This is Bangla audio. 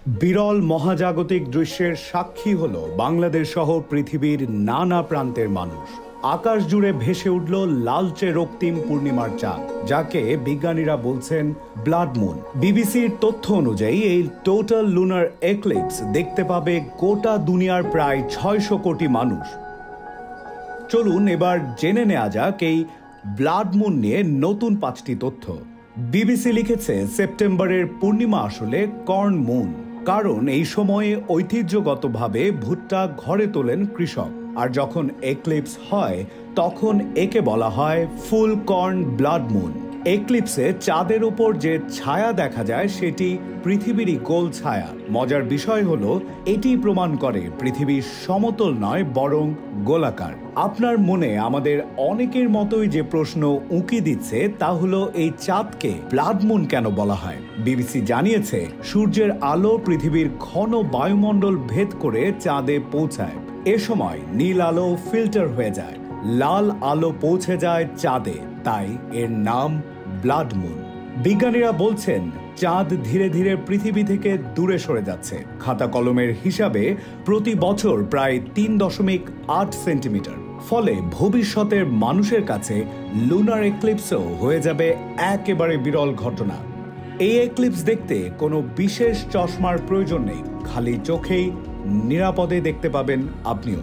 বিরল মহাজাগতিক দৃশ্যের সাক্ষী হলো বাংলাদেশ সহ পৃথিবীর নানা প্রান্তের মানুষ। আকাশ জুড়ে ভেসে উঠল লালচে রক্তিম পূর্ণিমার চাঁদ, যাকে বিজ্ঞানীরা বলছেন ব্লাড মুন। বিবিসির তথ্য অনুযায়ী এই টোটাল লুনার এক্লিপস দেখতে পাবে গোটা দুনিয়ার প্রায় ৬০০ কোটি মানুষ। চলুন এবার জেনে নেওয়া যাক এই ব্লাড মুন নিয়ে নতুন ৫টি তথ্য। বিবিসি লিখেছে, সেপ্টেম্বরের পূর্ণিমা আসলে কর্ন মুন, কারণ এই সময়ে ঐতিহ্যগতভাবে ভুট্টা ঘরে তোলেন কৃষক, আর যখন এক্লিপস হয় তখন একে বলা হয় ফুল কর্ন ব্লাড মুন। এক্লিপসে চাঁদের উপর যে ছায়া দেখা যায় সেটি পৃথিবীরই গোল ছায়া। মজার বিষয় হলো এটি প্রমাণ করে পৃথিবী সমতল নয় বরং গোলাকার। আপনার মনে আমাদের অনেকের মতোই যে প্রশ্ন উঁকি দিচ্ছে তা হলো এই চাঁদকে ব্লাড মুন কেন বলা হয়। বিবিসি জানিয়েছে, সূর্যের আলো পৃথিবীর ঘন বায়ুমণ্ডল ভেদ করে চাঁদে পৌঁছায়। এ সময় নীল আলো ফিল্টার হয়ে যায়, লাল আলো পৌঁছে যায় চাঁদে, তাই এর নাম ব্লাড মুন। বিজ্ঞানীরা বলছেন চাঁদ ধীরে ধীরে পৃথিবী থেকে দূরে সরে যাচ্ছে। খাতা কলমের হিসাবে প্রতি বছর প্রায় ৩.৮ সেন্টিমিটার। ফলে ভবিষ্যতের মানুষের কাছে লুনার এক্লিপসও হয়ে যাবে একেবারে বিরল ঘটনা। এই এক্লিপস দেখতে কোনো বিশেষ চশমার প্রয়োজন নেই, খালি চোখেই নিরাপদে দেখতে পাবেন আপনিও।